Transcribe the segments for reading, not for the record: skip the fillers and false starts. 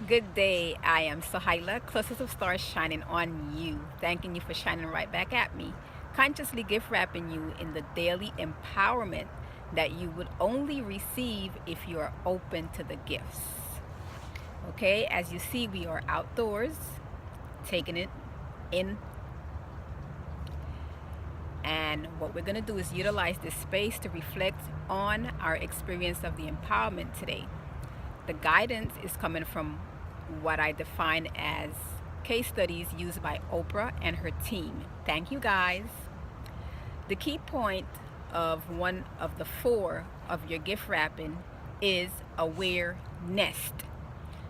Good day. I am Sohaila, closest of stars shining on you, thanking you for shining right back at me, consciously gift wrapping you in the daily empowerment that you would only receive if you are open to the gifts. Okay, as you see, we are outdoors, taking it in, and what we're going to do is utilize this space to reflect on our experience of the empowerment today. The guidance is coming from what I define as case studies used by Oprah and her team. Thank you guys. The key point of one of the four of your gift wrapping is aware nest.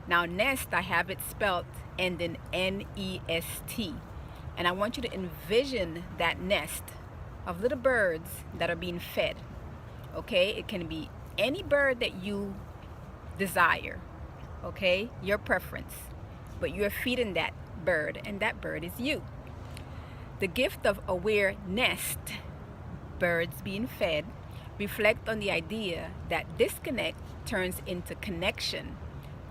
Now, nest, I have it spelled ending N-E-S-T. And I want you to envision that nest of little birds that are being fed. Okay? It can be any bird that you desire, okay, your preference, but you're feeding that bird, and that bird is you. The gift of aware nest, birds being fed, reflect on the idea that disconnect turns into connection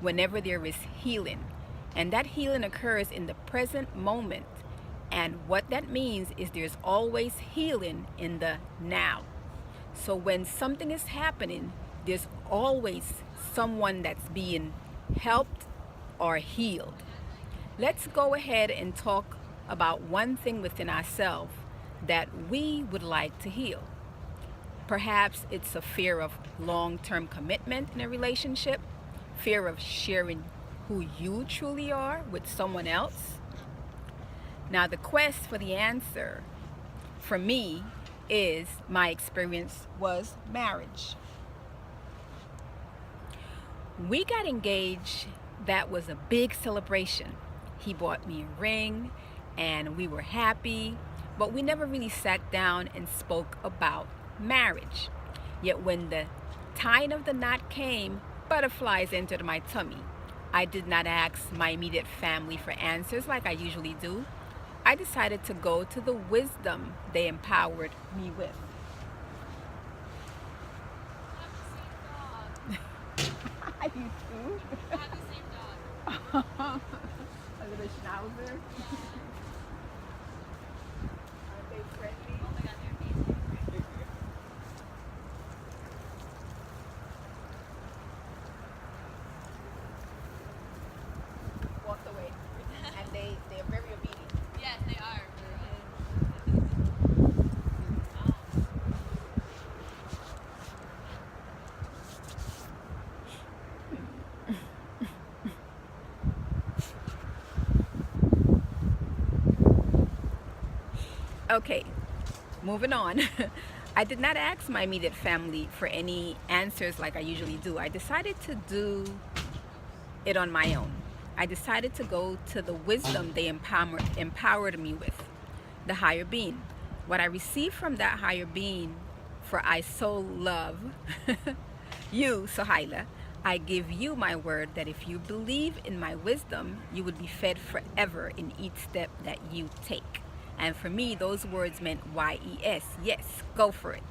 whenever there is healing, and that healing occurs in the present moment. And what that means is there's always healing in the now. So when something is happening, there's always someone that's being helped or healed. Let's go ahead and talk about one thing within ourselves that we would like to heal. Perhaps it's a fear of long-term commitment in a relationship, fear of sharing who you truly are with someone else. Now, the quest for the answer for me is my experience was marriage. We got engaged. That was a big celebration. He bought me a ring and we were happy, but we never really sat down and spoke about marriage. Yet when the tying of the knot came, butterflies entered my tummy. I did not ask my immediate family for answers like I usually do. I decided to go to the wisdom they empowered me with. I do too. I have the same dog. A little schnauzer. Are they friendly? Oh my god, they're amazing. Walked away. And they're very obedient. Yes, they are. Okay, moving on. I did not ask my immediate family for any answers like I usually do. I decided to do it on my own. I decided to go to the wisdom they empowered me with, the higher being. What I received from that higher being, for I so love you, Sohaila, I give you my word that if you believe in my wisdom, you would be fed forever in each step that you take. And for me, those words meant YES, yes, go for it.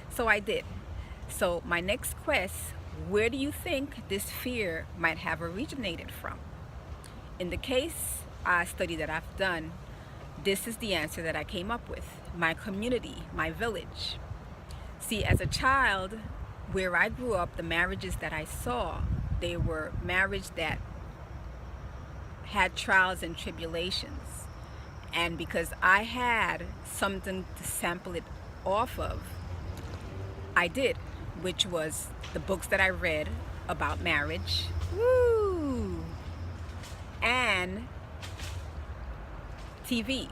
So I did. So my next quest, where do you think this fear might have originated from? In the case study that I've done, this is the answer that I came up with. My community, my village. See, as a child, where I grew up, the marriages that I saw, they were marriages that had trials and tribulations. And because I had something to sample it off of, I did, which was the books that I read about marriage. Woo! And TV,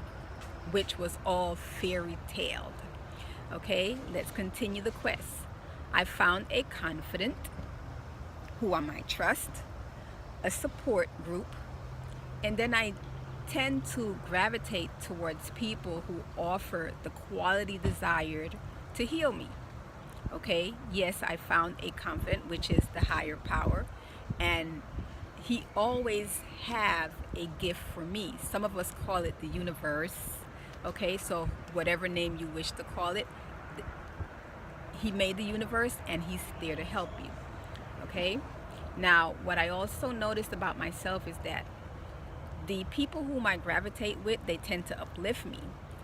which was all fairy tale. Okay, let's continue the quest. I found a confidant who I might trust, a support group, and then I tend to gravitate towards people who offer the quality desired to heal me. Okay, yes, I found a confidant, which is the higher power, and he always have a gift for me. Some of us call it the universe. Okay, so whatever name you wish to call it, he made the universe and he's there to help you. Okay, Now, what I also noticed about myself is that the people whom I gravitate with, they tend to uplift me.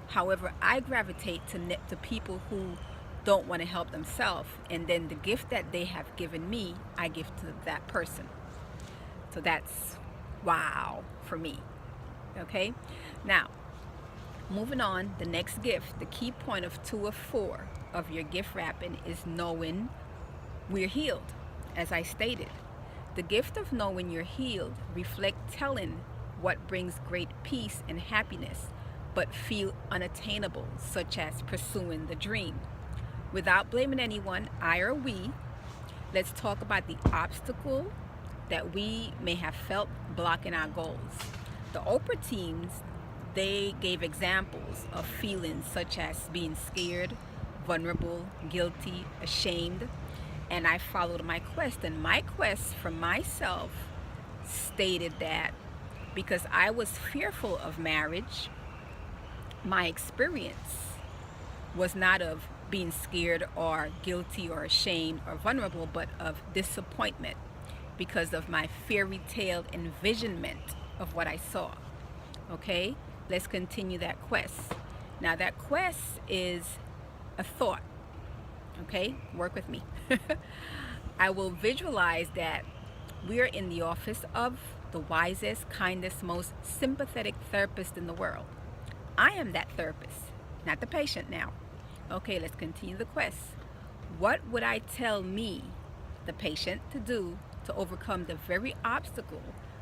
However, I gravitate to people who don't want to help themselves, and then the gift that they have given me, I give to that person. So that's wow for me. Okay? Now, moving on, the next gift, the key point of 2 of 4 of your gift wrapping is knowing we're healed. As I stated, the gift of knowing you're healed reflect telling what brings great peace and happiness, but feel unattainable, such as pursuing the dream. Without blaming anyone, I or we, let's talk about the obstacle that we may have felt blocking our goals. The Oprah teams, they gave examples of feelings such as being scared, vulnerable, guilty, ashamed, and I followed my quest. And my quest for myself stated that because I was fearful of marriage, my experience was not of being scared or guilty or ashamed or vulnerable, but of disappointment because of my fairy tale envisionment of what I saw. Okay, let's continue that quest. Now, that quest is a thought. Okay, work with me. I will visualize that we are in the office of the wisest, kindest, most sympathetic therapist in the world. I am that therapist, not the patient now. Okay, let's continue the quest. What would I tell me, the patient, to do to overcome the very obstacle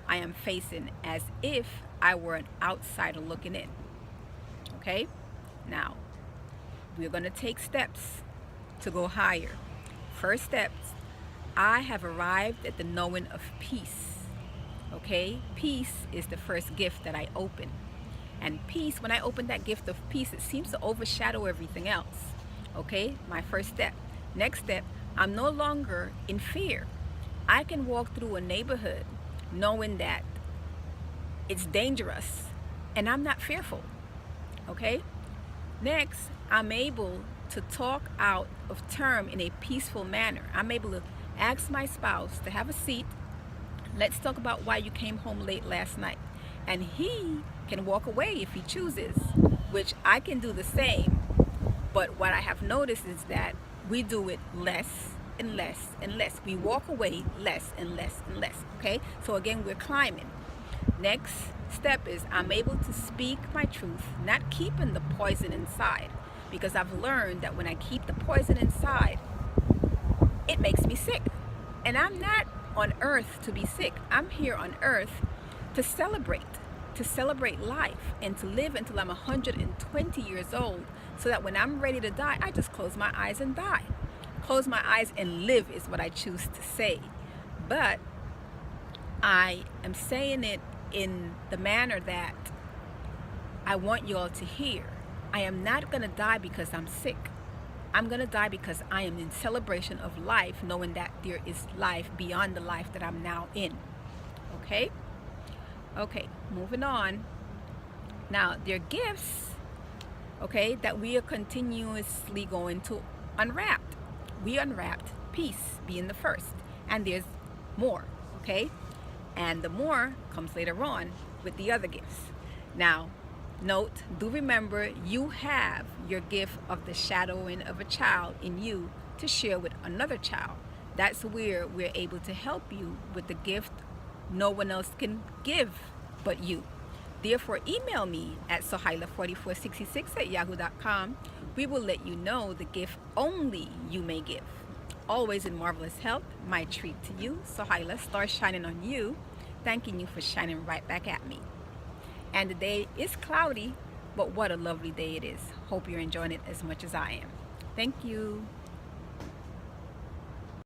I am facing as if I were an outsider looking in? Okay, now we're going to take steps to go higher. First steps, I have arrived at the knowing of peace. Okay, peace is the first gift that I open. And peace, when I open that gift of peace, it seems to overshadow everything else. Okay, my first step. Next step, I'm no longer in fear. I can walk through a neighborhood knowing that it's dangerous and I'm not fearful. Okay, next, I'm able to talk out of term in a peaceful manner. I'm able to ask my spouse to have a seat. Let's talk about why you came home late last night. And he can walk away if he chooses, which I can do the same. But what I have noticed is that we do it less and less and less. We walk away less and less and less. Okay, so again, we're climbing. Next step is I'm able to speak my truth, not keeping the poison inside, because I've learned that when I keep the poison inside, it makes me sick. And I'm not on earth to be sick. I'm here on earth to celebrate life and to live until I'm 120 years old, so that when I'm ready to die, I just close my eyes and die. Close my eyes and live is what I choose to say. But I am saying it in the manner that I want you all to hear. I am not going to die because I'm sick. I'm going to die because I am in celebration of life, knowing that there is life beyond the life that I'm now in. Okay? Okay, moving on. Now, there are gifts, okay, that we are continuously going to unwrap. We unwrapped peace being the first, and there's more, okay? And the more comes later on with the other gifts. Now, note, do remember you have your gift of the shadowing of a child in you to share with another child. That's where we're able to help you with the gift no one else can give but you. Therefore, email me at sohaila4466@yahoo.com. We will let you know the gift only you may give. Always in marvelous health, my treat to you, Sohaila, star shining on you, thanking you for shining right back at me. And the day is cloudy, but what a lovely day it is. Hope you're enjoying it as much as I am. Thank you.